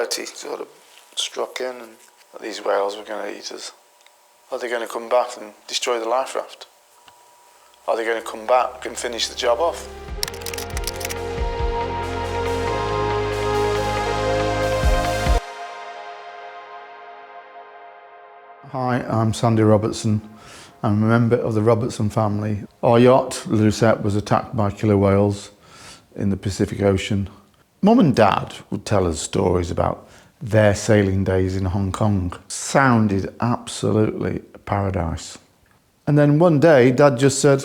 reality sort of struck in, and these whales were going to eat us. Are they going to come back and destroy the life raft? Are they going to come back and finish the job off? Hi, I'm Sandy Robertson. I'm a member of the Robertson family. Our yacht, the Lucette, was attacked by killer whales in the Pacific Ocean. Mum and Dad would tell us stories about their sailing days in Hong Kong. Sounded absolutely paradise. And then one day, Dad just said,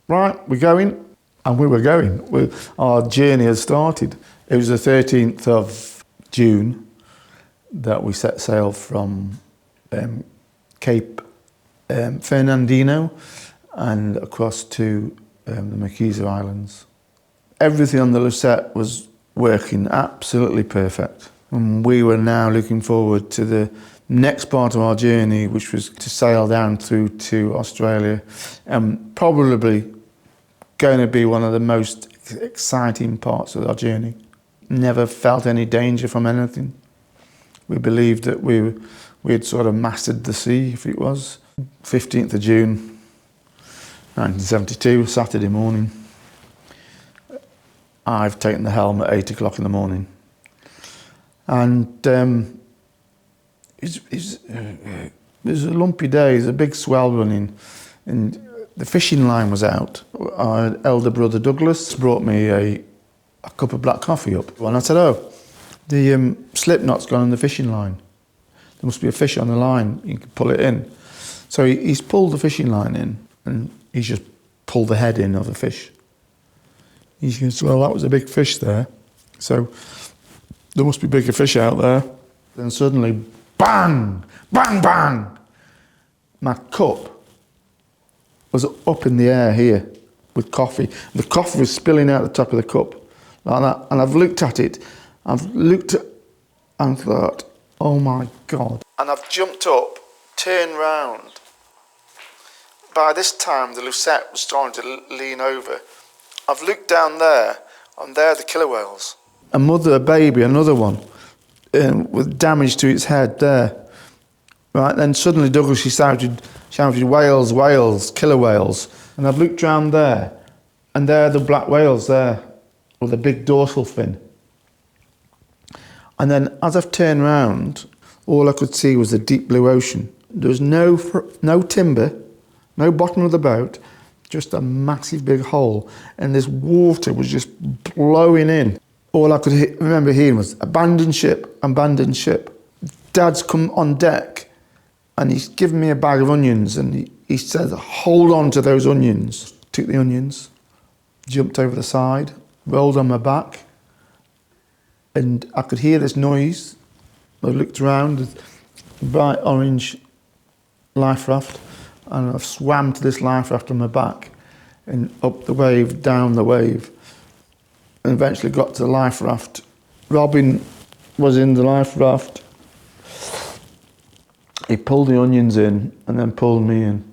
right, we're going. And we were going. Our journey had started. It was the 13th of June that we set sail from Cape Fernandino and across to the Marquesa Islands. Everything on the Lucette was working absolutely perfect. And we were now looking forward to the next part of our journey, which was to sail down through to Australia, and probably going to be one of the most exciting parts of our journey. Never felt any danger from anything. We believed that we had sort of mastered the sea, if it was. 15th of June, 1972, Saturday morning. I've taken the helm at 8 o'clock in the morning. And it was a lumpy day, there's a big swell running, and the fishing line was out. Our elder brother Douglas brought me a cup of black coffee up. And I said, oh, the slip knot's gone on the fishing line. There must be a fish on the line, you can pull it in. So he's pulled the fishing line in, and he's just pulled the head in of the fish. He goes, well, that was a big fish there. So there must be bigger fish out there. Then suddenly, bang, bang, bang. My cup was up in the air here with coffee. The coffee was spilling out the top of the cup like that. And I've looked at it. I've looked at and thought, oh my God. And I've jumped up, turned round. By this time, the Lucette was starting to lean over. I've looked down there, and there are the killer whales. A mother, a baby, another one, with damage to its head there. Right, then suddenly Douglas, she shouted, whales, whales, killer whales. And I've looked round there, and there are the black whales there, with a big dorsal fin. And then as I've turned round, all I could see was the deep blue ocean. There was no timber, no bottom of the boat, just a massive big hole, and this water was just blowing in. All I could remember hearing was, abandon ship, abandon ship. Dad's come on deck, and he's given me a bag of onions, and he said, hold on to those onions. Took the onions, jumped over the side, rolled on my back, and I could hear this noise. I looked around, a bright orange life raft, and I swam to this life raft on my back and up the wave, down the wave, and eventually got to the life raft. Robin was in the life raft. He pulled the onions in and then pulled me in.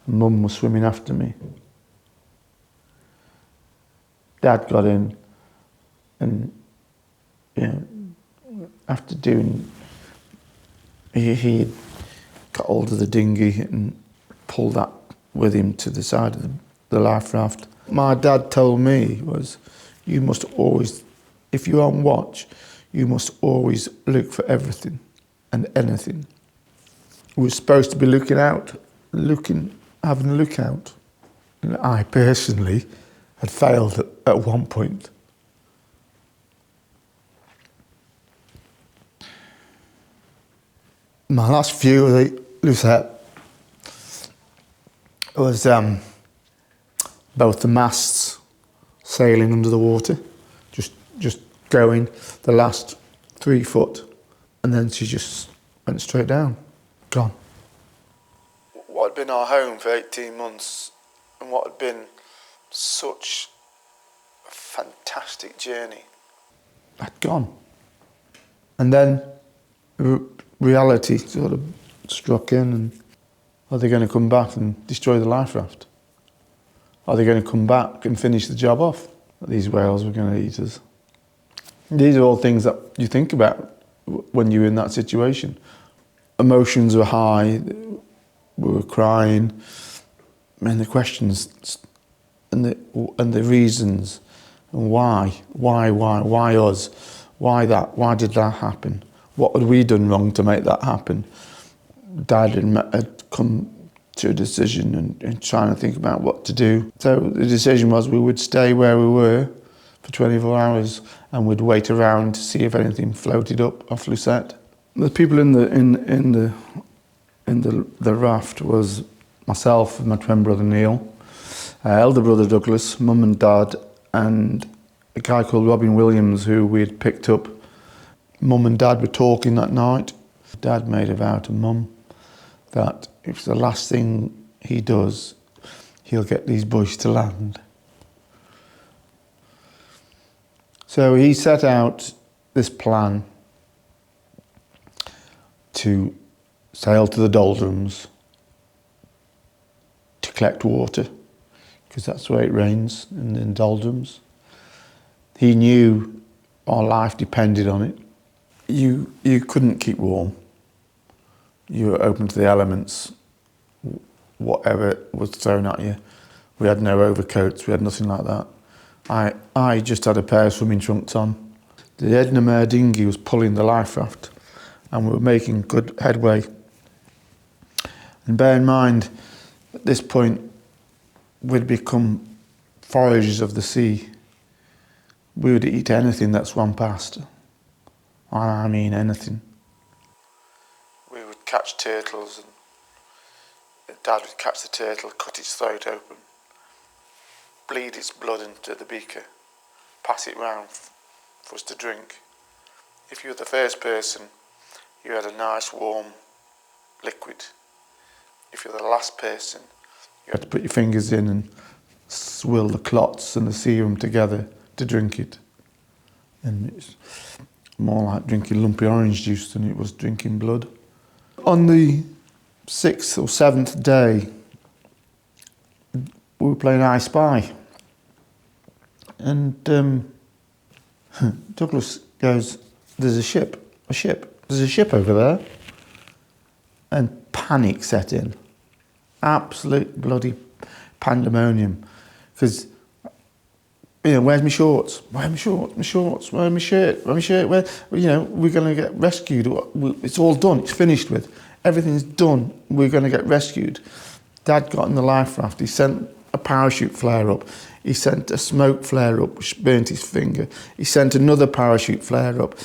Mum was swimming after me. Dad got in, and after doing, he got hold of the dinghy and pulled that with him to the side of the life raft. My dad told me was, you must always, if you're on watch, you must always look for everything and anything. We were supposed to be looking out, having a look out. And I personally had failed at one point. My last view of the Lucette was both the masts sailing under the water, just going the last 3 foot, and then she just went straight down, gone. What had been our home for 18 months, and what had been such a fantastic journey, had gone. And then reality sort of struck in, and are they going to come back and destroy the life raft? Are they going to come back and finish the job off? These whales were going to eat us. These are all things that you think about when you're in that situation. Emotions were high, we were crying, and the questions and the reasons and why us, why that, why did that happen? What had we done wrong to make that happen? Dad had come to a decision and trying to think about what to do. So the decision was we would stay where we were for 24 hours and we'd wait around to see if anything floated up off Lucette. The people in the raft was myself and my twin brother Neil, elder brother Douglas, mum and dad, and a guy called Robin Williams who we had picked up. Mum and dad were talking that night. Dad made a vow to mum that if it's the last thing he does, he'll get these boys to land. So he set out this plan to sail to the doldrums to collect water, because that's where it rains, in the doldrums. He knew our life depended on it. You couldn't keep warm. You were open to the elements, whatever was thrown at you. We had no overcoats, we had nothing like that. I just had a pair of swimming trunks on. The Edna dinghy was pulling the life raft and we were making good headway. And bear in mind, at this point, we'd become foragers of the sea. We would eat anything that swam past. I mean anything. We would catch turtles and Dad would catch the turtle, cut its throat open, bleed its blood into the beaker, pass it round for us to drink. If you were the first person, you had a nice warm liquid. If you're the last person, you had to put your fingers in and swill the clots and the serum together to drink it. And it's more like drinking lumpy orange juice than it was drinking blood. On the 6th or 7th day, we were playing I Spy. And Douglas goes, there's a ship, there's a ship over there. And panic set in. Absolute bloody pandemonium. Because, you know, where's my shorts? Where's my shorts? My shorts? Where's my shirt? Where's my shirt? Where, you know, we're going to get rescued. It's all done. It's finished with. Everything's done. We're going to get rescued. Dad got in the life raft. He sent a parachute flare up. He sent a smoke flare up, which burnt his finger. He sent another parachute flare up.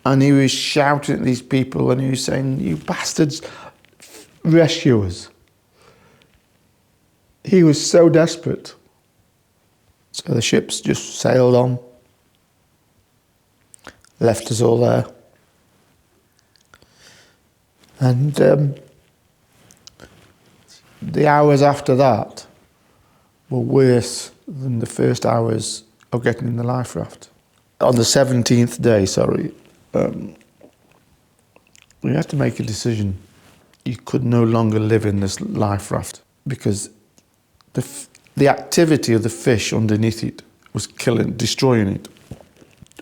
And he was shouting at these people and he was saying, you bastards, rescue us. He was so desperate. So the ships just sailed on, left us all there. And the hours after that were worse than the first hours of getting in the life raft. On the 17th day, we had to make a decision. You could no longer live in this life raft because the activity of the fish underneath it was destroying it.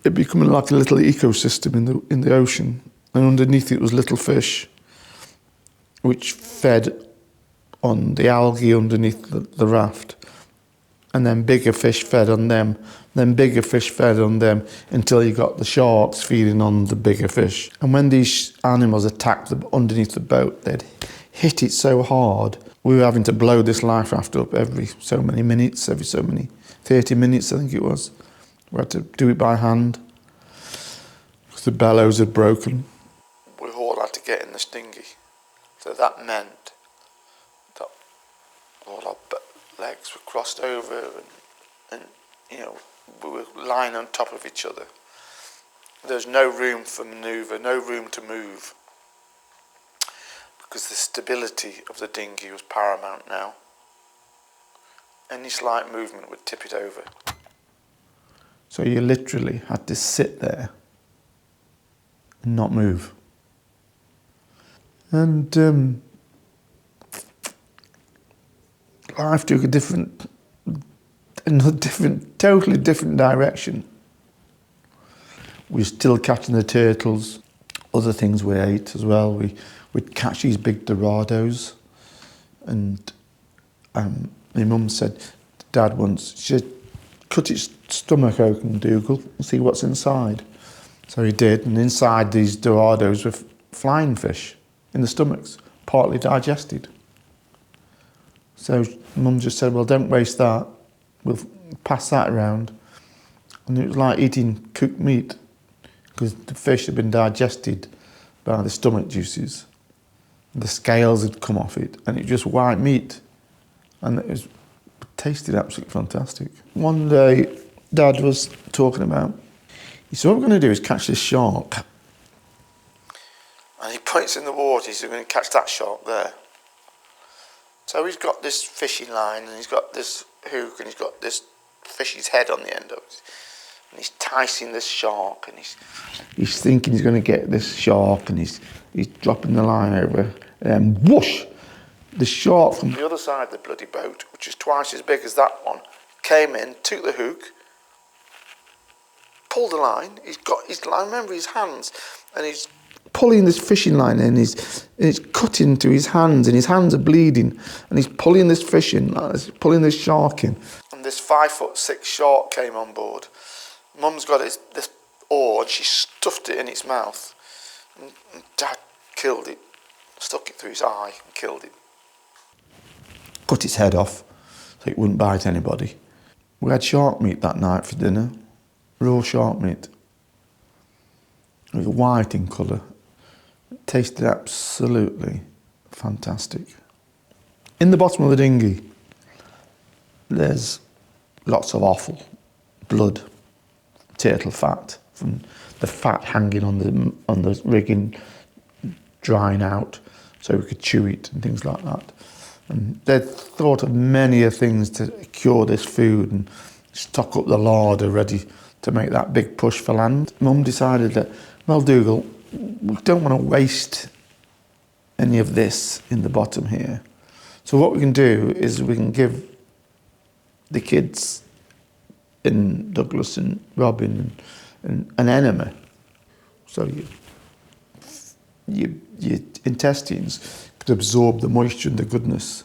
It becoming like a little ecosystem in the ocean, and underneath it was little fish, which fed on the algae underneath the raft, and then bigger fish fed on them, then bigger fish fed on them, until you got the sharks feeding on the bigger fish. And when these animals attacked underneath the boat, they'd hit it so hard, we were having to blow this life raft up every so many minutes, 30 minutes I think it was. We had to do it by hand because the bellows had broken. We all had to get in this dinghy. So that meant that all our legs were crossed over and you know, we were lying on top of each other. There was no room for manoeuvre, no room to move, because the stability of the dinghy was paramount now. Any slight movement would tip it over. So you literally had to sit there and not move. And life took a totally different direction. We were still catching the turtles. Other things we ate as well. We'd catch these big dorados, and my mum said to Dad once, she said, cut its stomach open, Dougal, and see what's inside. So he did, and inside these dorados were flying fish in the stomachs, partly digested. So Mum just said, well, don't waste that. We'll pass that around. And it was like eating cooked meat, because the fish had been digested by the stomach juices. The scales had come off it, and it was just white meat. And it tasted absolutely fantastic. One day, Dad was talking about, he said, what we're going to do is catch this shark. And he points in the water, he said, we're going to catch that shark there. So he's got this fishing line, and he's got this hook, and he's got this fish's head on the end of it. And he's enticing this shark, and he's thinking he's going to get this shark, and he's dropping the line over, and whoosh! The shark from the other side of the bloody boat, which is twice as big as that one, came in, took the hook, pulled the line. He's got his line, remember his hands, and he's pulling this fishing line in, it's cutting to his hands, and his hands are bleeding, and he's pulling this fish in, pulling this shark in. And this 5'6" shark came on board. Mum's got this oar, and she stuffed it in its mouth. And Dad killed it, stuck it through his eye and killed it. Cut its head off so it wouldn't bite anybody. We had shark meat that night for dinner, raw shark meat. It was white in colour. It tasted absolutely fantastic. In the bottom of the dinghy, there's lots of offal, blood, turtle fat, from the fat hanging on the rigging, drying out so we could chew it and things like that. And they'd thought of many things to cure this food and stock up the larder ready to make that big push for land. Mum decided that, well, Dougal, we don't want to waste any of this in the bottom here. So what we can do is we can give the kids in Douglas and Robin and an enema. So your intestines could absorb the moisture and the goodness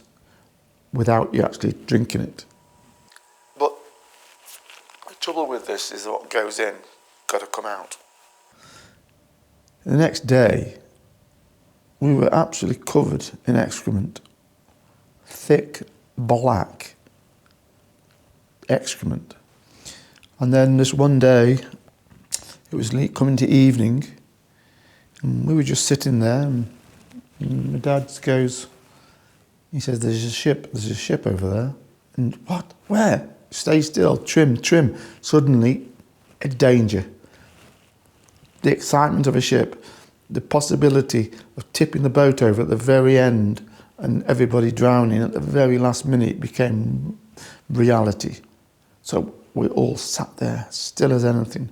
without you actually drinking it. But the trouble with this is what goes in got to come out. The next day, we were absolutely covered in excrement. Thick, black excrement. And then this one day, it was coming to evening, and we were just sitting there, and my dad goes, he says, there's a ship over there. And what? Where? Stay still, trim. Suddenly, a danger. The excitement of a ship, the possibility of tipping the boat over at the very end and everybody drowning at the very last minute became reality. So we all sat there, still as anything.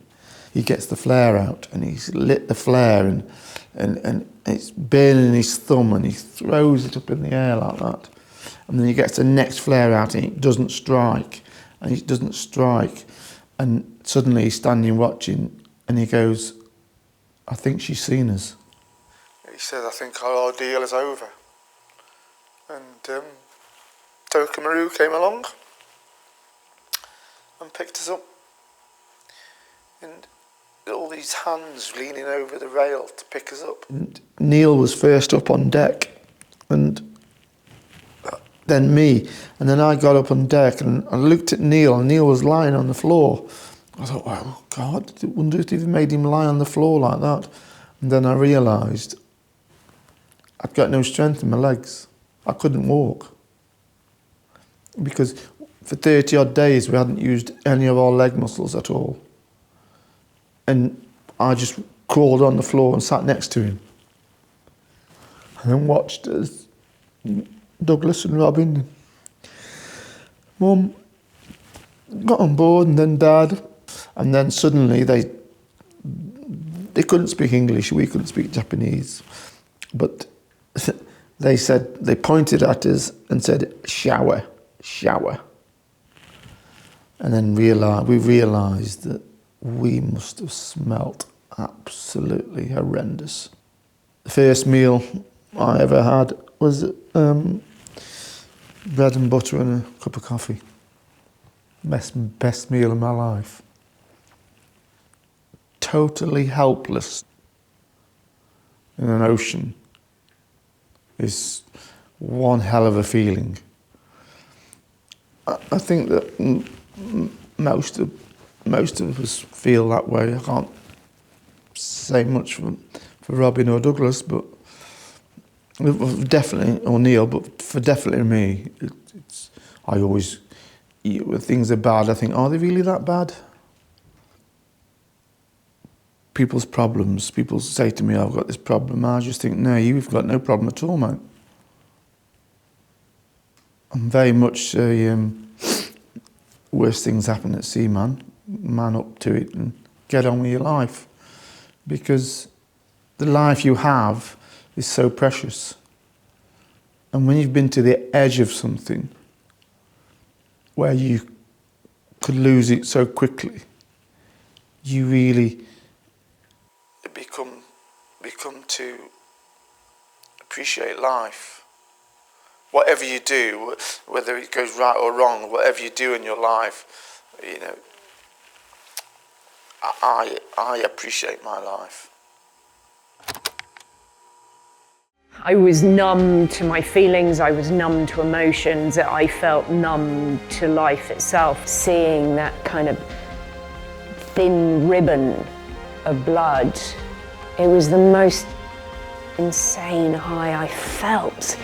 He gets the flare out, and he's lit the flare, and it's burning his thumb, and he throws it up in the air like that. And then he gets the next flare out, and it doesn't strike, and it doesn't strike. And suddenly he's standing watching, and he goes, I think she's seen us. He said, I think our ordeal is over. And Tokamaru came along and picked us up. And all these hands leaning over the rail to pick us up. And Neil was first up on deck, and then me. And then I got up on deck, and I looked at Neil, and Neil was lying on the floor. I thought, oh God, I wonder if they've made him lie on the floor like that. And then I realised I'd got no strength in my legs. I couldn't walk. Because for 30 odd days we hadn't used any of our leg muscles at all. And I just crawled on the floor and sat next to him. And then watched as Douglas and Robin, Mum got on board, and then Dad. And then suddenly they couldn't speak English, we couldn't speak Japanese. But they pointed at us and said, shower. And then we realised that we must have smelt absolutely horrendous. The first meal I ever had was bread and butter and a cup of coffee. Best meal of my life. Totally helpless in an ocean is one hell of a feeling. I think that most of us feel that way. I can't say much for Robin or Douglas, but definitely, or Neil, but for definitely me, I always, when things are bad, I think, are they really that bad? People's problems, people say to me, I've got this problem, I just think, no, you've got no problem at all, mate. I'm very much worse things happen at sea, man up to it and get on with your life, because the life you have is so precious. And when you've been to the edge of something where you could lose it so quickly, you really become to appreciate life. Whatever you do, whether it goes right or wrong, whatever you do in your life, you know, I appreciate my life. I was numb to my feelings, I was numb to emotions, I felt numb to life itself. Seeing that kind of thin ribbon of blood, it was the most insane high I felt.